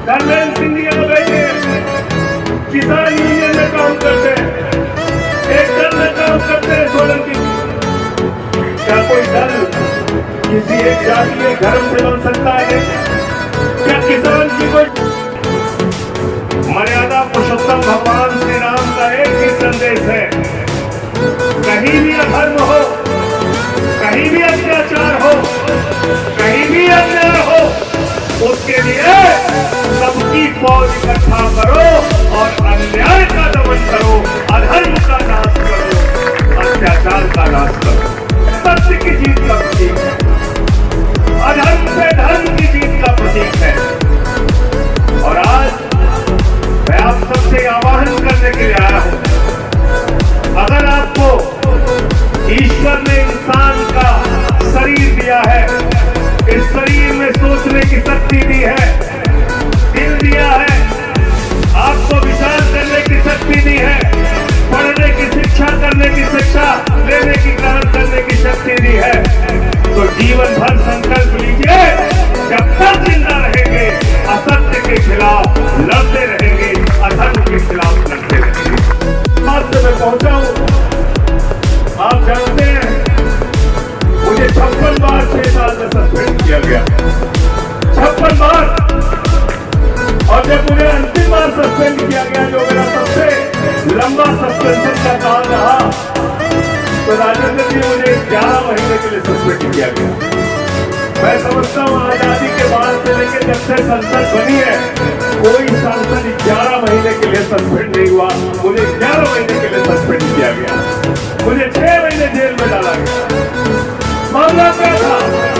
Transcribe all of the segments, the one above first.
धर्मेंद्र सिंह जी यहाँ बैठे किसान यूनियन में काम करते हैं, एक दल में काम करते हैं सोलंकी। क्या कोई दल किसी एक जातीय धर्म से बन सकता है? क्या किसान की कोई मर्यादा पुरुषोत्तम भगवान श्री राम का एक ही संदेश है, कहीं भी अधर्म हो, कहीं भी अत्याचार हो, कहीं भी अन्याय हो, उसके लिए सबकी फौज इकट्ठा करो और अन्याय का दमन करो, अधर्म का नाश करो, अत्याचार का नाश करो। सत्य की जीत का प्रतीक है, अधर्म से धर्म की जीत का प्रतीक है। और आज मैं आप सबसे आह्वान करने के लिए आया हूं, अगर आपको ईश्वर ने इंसान का शरीर दिया है, इस शरीर में सोचने की शक्ति दी है, दिल दिया है, आपको विचार करने की शक्ति दी है, पढ़ने की शिक्षा करने की शिक्षा लेने की ग्रहण करने की शक्ति दी है, तो जीवन भर संकल्प लीजिए, जब तक जिंदा रहेंगे असत्य के खिलाफ लड़ते रहेंगे, अधर्म के खिलाफ लड़ते रहेंगे। आज से मैं पहुंचा हूं, आप जानते हैं मुझे 56 बार 6 साल में सस्पेंड किया गया, 56 बार। और जब मुझे अंतिम बार सस्पेंड किया गया, जो मेरा सबसे लंबा सस्पेंशन का काल रहा, तो राजेंद्र जी मुझे 11 महीने के लिए सस्पेंड किया गया। मैं समझता हूँ आजादी के बाद से लेकर जब से संसद बनी है, कोई सांसद 11 महीने के लिए सस्पेंड नहीं हुआ। मुझे 11 महीने के लिए सस्पेंड किया गया, मुझे 6 महीने जेल में डाला गया। मामला क्या था?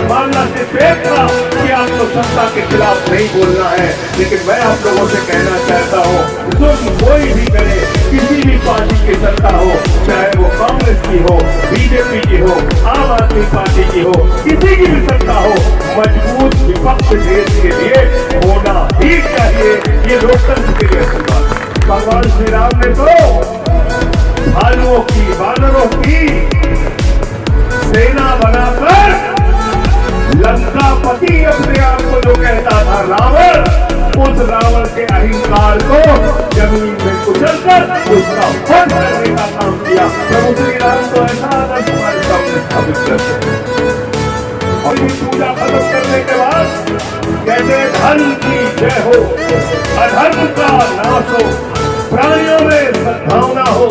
मामला सिर्फ एक था कि आपको सत्ता के खिलाफ नहीं बोलना है, लेकिन मैं आप लोगों से कहना चाहता हूँ, जुल्म कोई भी करे, किसी भी पार्टी की सत्ता हो, चाहे वो कांग्रेस की हो, बीजेपी की हो, आम आदमी पार्टी की हो, किसी की भी सत्ता हो, मजबूत विपक्ष देश के लिए होना ही चाहिए। ये लोकतंत्र के लिए अच्छी बात है। भगवान श्री राम ने तो भालुओं की, वानरों की सेना बनाकर लंकापति अपने आप को जो कहता था रावण, उस रावण के अहंकार को जमीन में कुचलकर उसका वध करने का काम किया। प्रभु श्री राम तो ऐसा आदर्श हमारे सामने स्थापित करते हैं। और ये पूजा खत्म करने के बाद कहते धर्म की जय हो, अधर्म का नाश हो, प्राणियों में सद्भावना हो,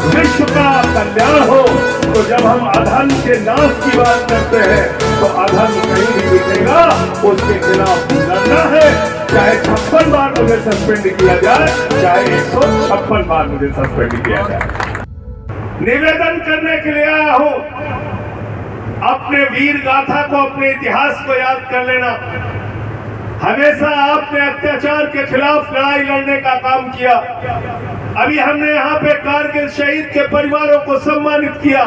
विश्व का कल्याण हो। तो जब हम अधर्म के नाश की बात करते हैं, तो अधर्म कहीं नहीं दिखेगा, उसके खिलाफ लड़ना है। चाहे 56 बार मुझे सस्पेंड किया जाए, चाहे 156 बार मुझे सस्पेंड किया जाए। निवेदन करने के लिए आया हूं, अपने वीर गाथा को, अपने इतिहास को याद कर लेना। हमेशा आपने अत्याचार के खिलाफ लड़ाई लड़ने का काम किया। अभी हमने यहाँ पे कारगिल शहीद के परिवारों को सम्मानित किया।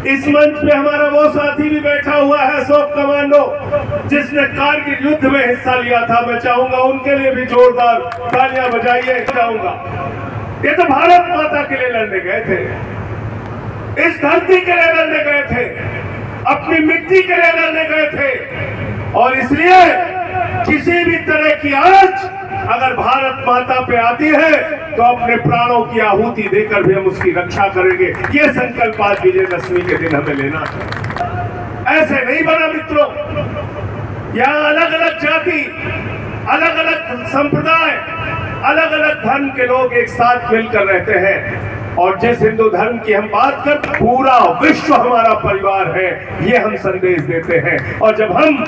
इस मंच पे हमारा वो साथी भी बैठा हुआ है, अशोक कमांडो, जिसने कारगिल युद्ध में हिस्सा लिया था। मैं चाहूंगा उनके लिए भी जोरदार तालियां बजाइए। चाहूंगा, ये तो भारत माता के लिए लड़ने गए थे, इस धरती के लिए लड़ने गए थे, अपनी मिट्टी के लिए लड़ने गए थे। और इसलिए किसी भी तरह की आंच अगर भारत माता पे आती है, तो अपने प्राणों की आहुति देकर भी हम उसकी रक्षा करेंगे। ये संकल्प आज विजयदशमी के दिन हमें लेना है। ऐसे नहीं बना मित्रों, यहाँ अलग अलग जाति, अलग अलग संप्रदाय, अलग अलग धर्म के लोग एक साथ मिलकर रहते हैं। और जिस हिंदू धर्म की हम बात करते, पूरा विश्व हमारा परिवार है, ये हम संदेश देते हैं। और जब हम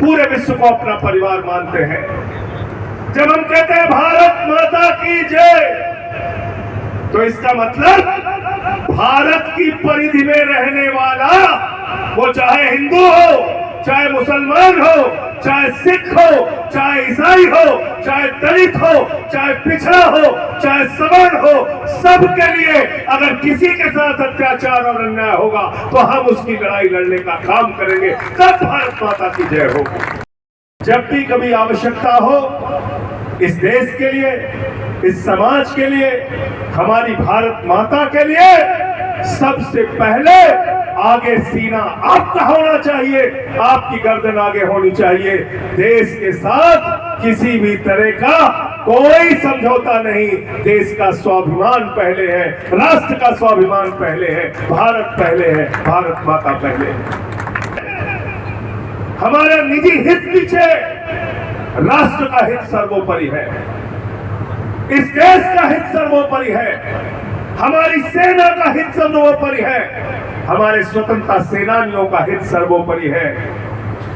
पूरे विश्व को अपना परिवार मानते हैं, जब हम कहते हैं भारत माता की जय, तो इसका मतलब भारत की परिधि में रहने वाला, वो चाहे हिंदू हो, चाहे मुसलमान हो, चाहे सिख हो, चाहे ईसाई हो, चाहे दलित हो, चाहे पिछड़ा हो, चाहे सवर्ण हो, सबके लिए अगर किसी के साथ अत्याचार और अन्याय होगा, तो हम उसकी लड़ाई लड़ने का काम करेंगे। तब भारत माता की जय होगी। जब भी कभी आवश्यकता हो, इस देश के लिए, इस समाज के लिए, हमारी भारत माता के लिए, सबसे पहले आगे सीना आपका होना चाहिए, आपकी गर्दन आगे होनी चाहिए। देश के साथ किसी भी तरह का कोई समझौता नहीं। देश का स्वाभिमान पहले है, राष्ट्र का स्वाभिमान पहले है, भारत पहले है, भारत माता पहले है। हमारे निजी हित पीछे, राष्ट्र का हित सर्वोपरि है, इस देश का हित सर्वोपरि है, हमारी सेना का हित सर्वोपरि है, हमारे स्वतंत्रता सेनानियों का हित सर्वोपरि है।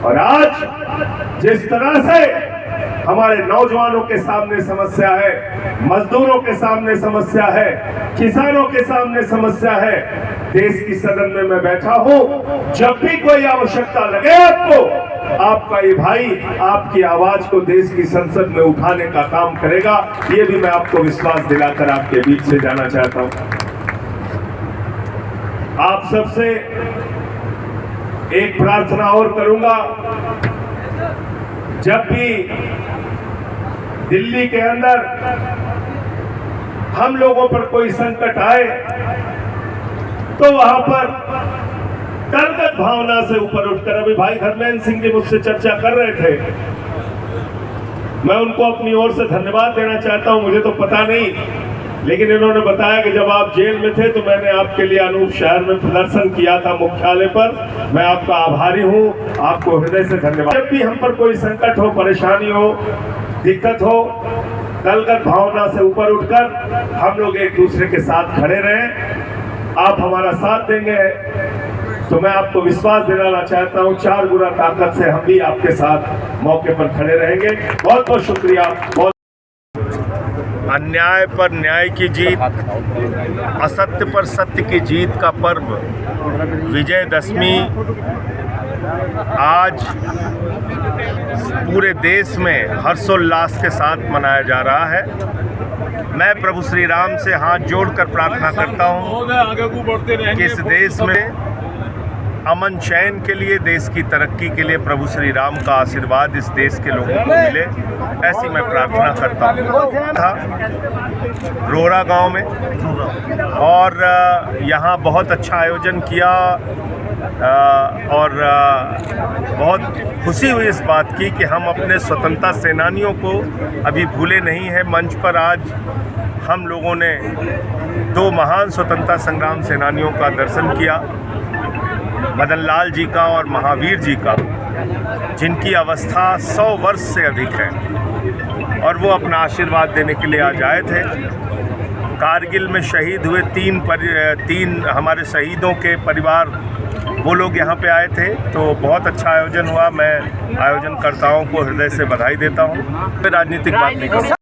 और आज जिस तरह से हमारे नौजवानों के सामने समस्या है, मजदूरों के सामने समस्या है, किसानों के सामने समस्या है, देश की सदन में मैं बैठा हूं, जब भी कोई आवश्यकता लगे आपको, आपका ये भाई आपकी आवाज को देश की संसद में उठाने का काम करेगा। ये भी मैं आपको विश्वास दिलाकर आपके बीच से जाना चाहता हूं। आप सबसे एक प्रार्थना और करूंगा, जब भी दिल्ली के अंदर हम लोगों पर कोई संकट आए तो वहां पर दलगत भावना से ऊपर उठकर, अभी भाई धर्मेंद्र सिंह जी मुझसे चर्चा कर रहे थे, मैं उनको अपनी ओर से धन्यवाद देना चाहता हूं। मुझे तो पता नहीं, लेकिन इन्होंने बताया कि जब आप जेल में थे तो मैंने आपके लिए अनूप शहर में प्रदर्शन किया था मुख्यालय पर। मैं आपका आभारी हूं, आपको हृदय से धन्यवाद। जब भी हम पर कोई संकट हो, परेशानी हो, दिक्कत हो, दलगत भावना से ऊपर उठकर हम लोग एक दूसरे के साथ खड़े रहें। आप हमारा साथ देंगे तो मैं आपको विश्वास दिलाना चाहता हूं, 4 गुना ताकत से हम भी आपके साथ मौके पर खड़े रहेंगे। बहुत बहुत शुक्रिया। बहुत अन्याय पर न्याय की जीत, असत्य पर सत्य की जीत का पर्व विजयदशमी आज पूरे देश में हर्षोल्लास के साथ मनाया जा रहा है। मैं प्रभु श्री राम से हाथ जोड़कर प्रार्थना करता हूँ कि इस देश में अमन चैन के लिए, देश की तरक्की के लिए प्रभु श्री राम का आशीर्वाद इस देश के लोगों को मिले, ऐसी मैं प्रार्थना करता हूँ। था रोरा गांव में और यहाँ बहुत अच्छा आयोजन किया और बहुत खुशी हुई इस बात की कि हम अपने स्वतंत्रता सेनानियों को अभी भूले नहीं हैं। मंच पर आज हम लोगों ने 2 महान स्वतंत्रता संग्राम सेनानियों का दर्शन किया, मदन लाल जी का और महावीर जी का, जिनकी अवस्था 100 वर्ष से अधिक है और वो अपना आशीर्वाद देने के लिए आज आए थे। कारगिल में शहीद हुए 3 हमारे शहीदों के परिवार, वो लोग यहाँ पे आए थे, तो बहुत अच्छा आयोजन हुआ। मैं आयोजनकर्ताओं को हृदय से बधाई देता हूँ। राजनीतिक बात नहीं करूँ।